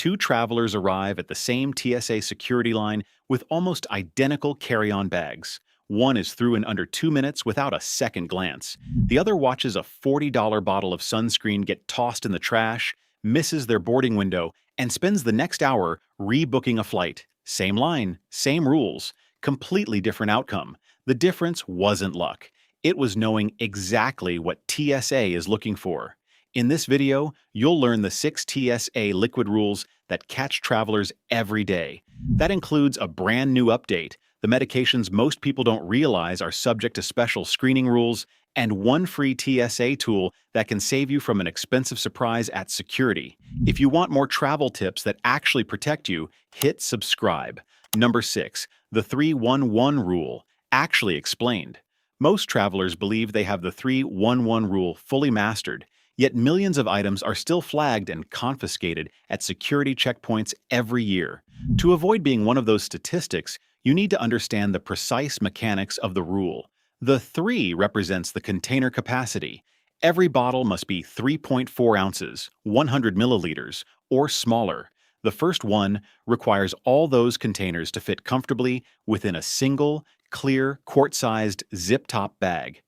Two travelers arrive at the same TSA security line with almost identical carry-on bags. One is through in under 2 minutes without a second glance. The other watches a $40 bottle of sunscreen get tossed in the trash, misses their boarding window, and spends the next hour rebooking a flight. Same line, same rules, completely different outcome. The difference wasn't luck. It was knowing exactly what TSA is looking for. In this video, you'll learn the 6 TSA liquid rules that catch travelers every day. That includes a brand new update, the medications most people don't realize are subject to special screening rules, and one free TSA tool that can save you from an expensive surprise at security. If you want more travel tips that actually protect you, hit subscribe. Number 6. The 3-1-1 rule, actually explained. Most travelers believe they have the 3-1-1 rule fully mastered, yet millions of items are still flagged and confiscated at security checkpoints every year. To avoid being one of those statistics, you need to understand the precise mechanics of the rule. The 3 represents the container capacity. Every bottle must be 3.4 ounces, 100 milliliters, or smaller. The first 1 requires all those containers to fit comfortably within a single, clear, quart-sized zip-top bag.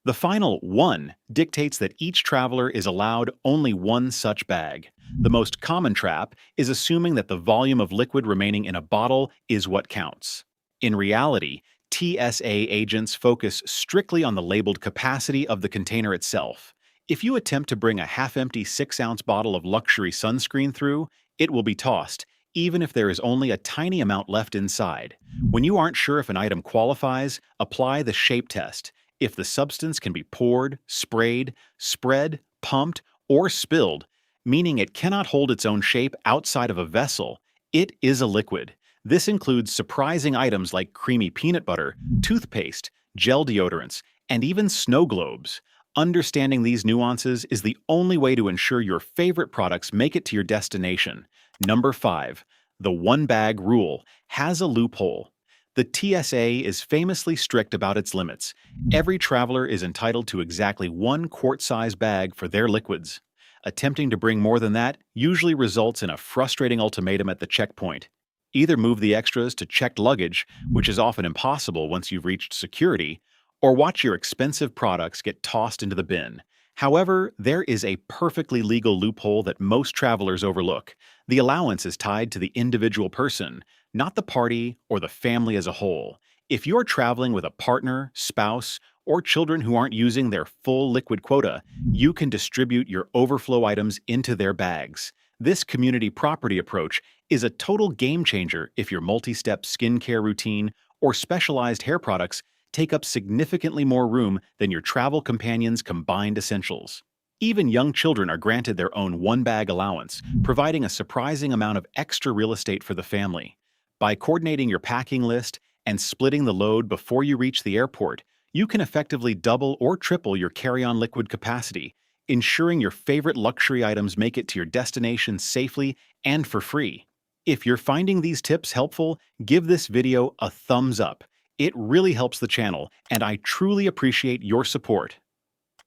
The final 1 dictates that each traveler is allowed only one such bag. The most common trap is assuming that the volume of liquid remaining in a bottle is what counts. In reality, TSA agents focus strictly on the labeled capacity of the container itself. If you attempt to bring a half-empty 6-ounce bottle of luxury sunscreen through, it will be tossed, even if there is only a tiny amount left inside. When you aren't sure if an item qualifies, apply the shape test. If the substance can be poured, sprayed, spread, pumped, or spilled, meaning it cannot hold its own shape outside of a vessel, it is a liquid. This includes surprising items like creamy peanut butter, toothpaste, gel deodorants, and even snow globes. Understanding these nuances is the only way to ensure your favorite products make it to your destination. Number 5. The one-bag rule has a loophole. The TSA is famously strict about its limits. Every traveler is entitled to exactly 1 quart-size bag for their liquids. Attempting to bring more than that usually results in a frustrating ultimatum at the checkpoint. Either move the extras to checked luggage, which is often impossible once you've reached security, or watch your expensive products get tossed into the bin. However, there is a perfectly legal loophole that most travelers overlook. The allowance is tied to the individual person, not the party or the family as a whole. If you're traveling with a partner, spouse, or children who aren't using their full liquid quota, you can distribute your overflow items into their bags. This community property approach is a total game changer if your multi-step skincare routine or specialized hair products take up significantly more room than your travel companion's combined essentials. Even young children are granted their own one-bag allowance, providing a surprising amount of extra real estate for the family. By coordinating your packing list and splitting the load before you reach the airport, you can effectively double or triple your carry-on liquid capacity, ensuring your favorite luxury items make it to your destination safely and for free. If you're finding these tips helpful, give this video a thumbs up. It really helps the channel, and I truly appreciate your support.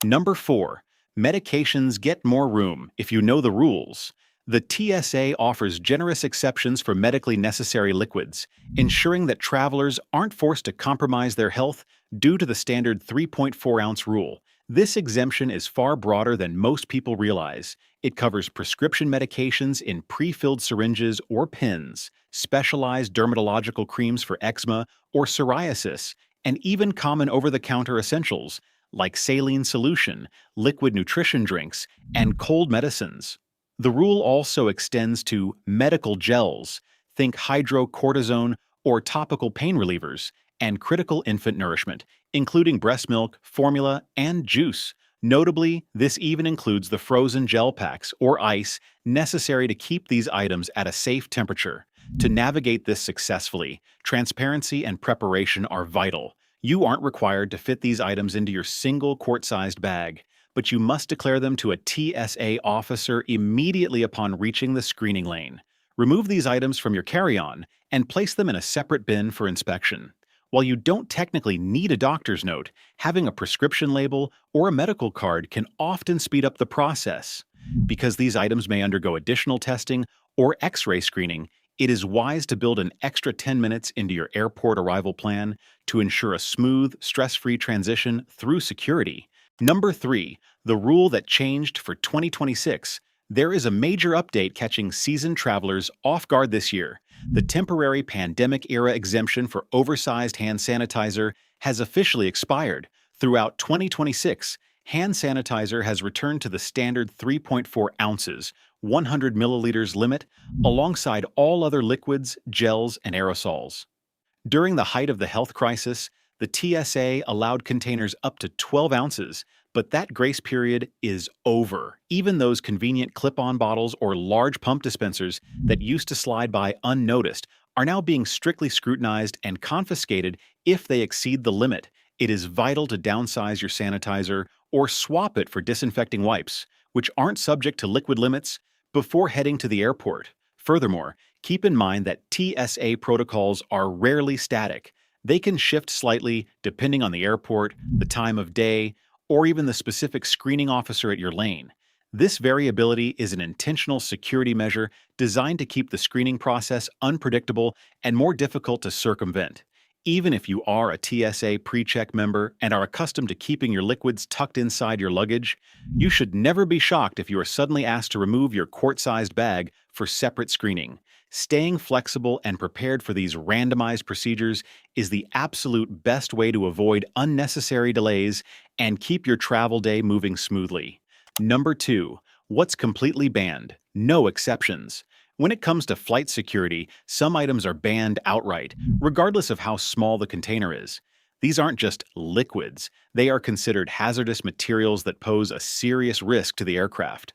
Number 4. Medications get more room if you know the rules. The TSA offers generous exceptions for medically necessary liquids, ensuring that travelers aren't forced to compromise their health due to the standard 3.4-ounce rule. This exemption is far broader than most people realize. It covers prescription medications in pre-filled syringes or pens, specialized dermatological creams for eczema or psoriasis, and even common over-the-counter essentials like saline solution, liquid nutrition drinks, and cold medicines. The rule also extends to medical gels, think hydrocortisone or topical pain relievers, and critical infant nourishment, including breast milk, formula, and juice. Notably, this even includes the frozen gel packs or ice necessary to keep these items at a safe temperature. To navigate this successfully, transparency and preparation are vital. You aren't required to fit these items into your single quart-sized bag, but you must declare them to a TSA officer immediately upon reaching the screening lane. Remove these items from your carry-on and place them in a separate bin for inspection. While you don't technically need a doctor's note, having a prescription label or a medical card can often speed up the process. Because these items may undergo additional testing or X-ray screening, it is wise to build an extra 10 minutes into your airport arrival plan to ensure a smooth, stress-free transition through security. Number 3, the rule that changed for 2026. There is a major update catching seasoned travelers off guard this year. The temporary pandemic-era exemption for oversized hand sanitizer has officially expired. Throughout 2026, hand sanitizer has returned to the standard 3.4 ounces, 100 milliliters limit, alongside all other liquids, gels, and aerosols. During the height of the health crisis, the TSA allowed containers up to 12 ounces, but that grace period is over. Even those convenient clip-on bottles or large pump dispensers that used to slide by unnoticed are now being strictly scrutinized and confiscated if they exceed the limit. It is vital to downsize your sanitizer or swap it for disinfecting wipes, which aren't subject to liquid limits, before heading to the airport. Furthermore, keep in mind that TSA protocols are rarely static. They can shift slightly depending on the airport, the time of day, or even the specific screening officer at your lane. This variability is an intentional security measure designed to keep the screening process unpredictable and more difficult to circumvent. Even if you are a TSA pre-check member and are accustomed to keeping your liquids tucked inside your luggage, you should never be shocked if you are suddenly asked to remove your quart-sized bag for separate screening. Staying flexible and prepared for these randomized procedures is the absolute best way to avoid unnecessary delays and keep your travel day moving smoothly. Number 2. What's completely banned? No exceptions. When it comes to flight security, some items are banned outright, regardless of how small the container is. These aren't just liquids, they are considered hazardous materials that pose a serious risk to the aircraft.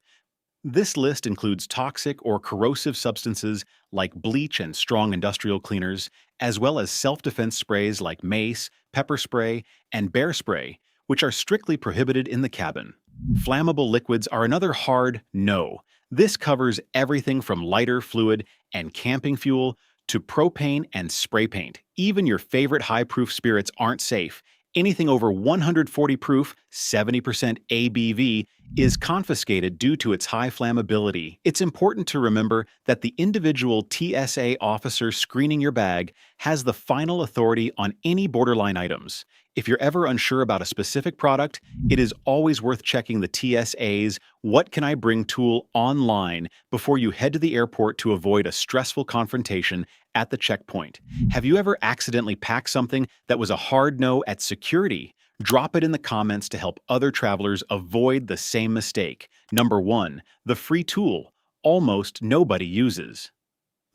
This list includes toxic or corrosive substances like bleach and strong industrial cleaners, as well as self-defense sprays like mace, pepper spray, and bear spray, which are strictly prohibited in the cabin. Flammable liquids are another hard no. This covers everything from lighter fluid and camping fuel to propane and spray paint. Even your favorite high-proof spirits aren't safe. Anything over 140 proof, 70% ABV, is confiscated due to its high flammability. It's important to remember that the individual TSA officer screening your bag has the final authority on any borderline items. If you're ever unsure about a specific product, it is always worth checking the TSA's What Can I Bring tool online before you head to the airport to avoid a stressful confrontation at the checkpoint. Have you ever accidentally packed something that was a hard no at security? Drop it in the comments to help other travelers avoid the same mistake. Number 1. The free tool almost nobody uses.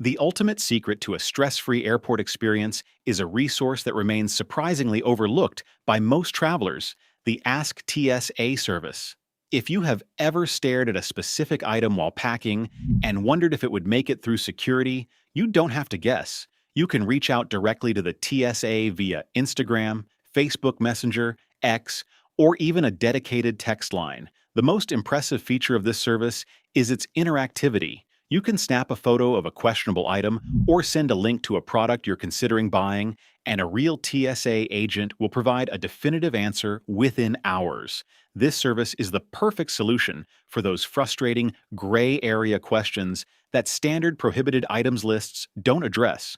The ultimate secret to a stress-free airport experience is a resource that remains surprisingly overlooked by most travelers: the Ask TSA service. If you have ever stared at a specific item while packing and wondered if it would make it through security, you don't have to guess. You can reach out directly to the TSA via Instagram, Facebook Messenger, X, or even a dedicated text line. The most impressive feature of this service is its interactivity. You can snap a photo of a questionable item or send a link to a product you're considering buying, and a real TSA agent will provide a definitive answer within hours. This service is the perfect solution for those frustrating gray area questions that standard prohibited items lists don't address.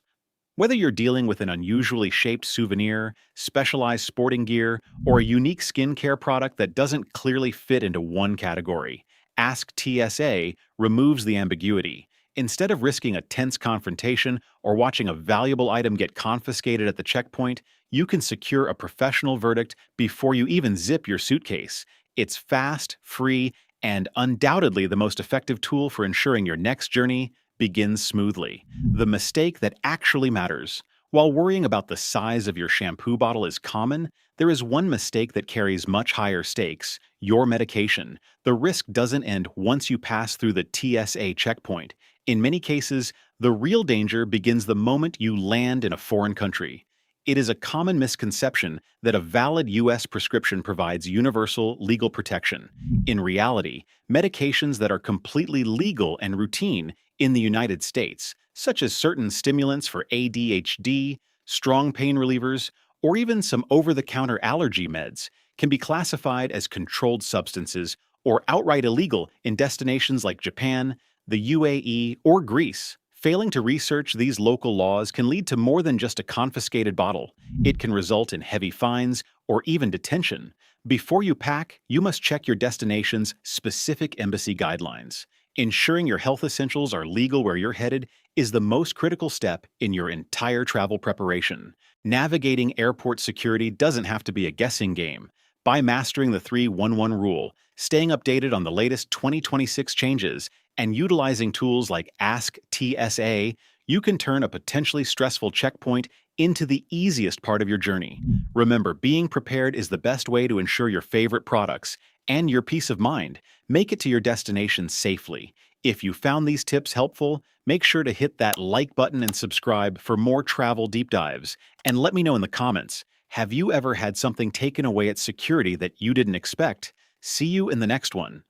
Whether you're dealing with an unusually shaped souvenir, specialized sporting gear, or a unique skincare product that doesn't clearly fit into one category, Ask TSA removes the ambiguity. Instead of risking a tense confrontation or watching a valuable item get confiscated at the checkpoint, you can secure a professional verdict before you even zip your suitcase. It's fast, free, and undoubtedly the most effective tool for ensuring your next journey begins smoothly. The mistake that actually matters. While worrying about the size of your shampoo bottle is common, there is one mistake that carries much higher stakes: your medication. The risk doesn't end once you pass through the TSA checkpoint. In many cases, the real danger begins the moment you land in a foreign country. It is a common misconception that a valid U.S. prescription provides universal legal protection. In reality, medications that are completely legal and routine in the United States, such as certain stimulants for ADHD, strong pain relievers, or even some over-the-counter allergy meds, can be classified as controlled substances or outright illegal in destinations like Japan, the UAE, or Greece. Failing to research these local laws can lead to more than just a confiscated bottle. It can result in heavy fines or even detention. Before you pack, you must check your destination's specific embassy guidelines. Ensuring your health essentials are legal where you're headed is the most critical step in your entire travel preparation. Navigating airport security doesn't have to be a guessing game. By mastering the 311 rule, staying updated on the latest 2026 changes, and utilizing tools like Ask TSA, you can turn a potentially stressful checkpoint into the easiest part of your journey. Remember, being prepared is the best way to ensure your favorite products and your peace of mind make it to your destination safely. If you found these tips helpful, make sure to hit that like button and subscribe for more travel deep dives. And let me know in the comments, have you ever had something taken away at security that you didn't expect? See you in the next one.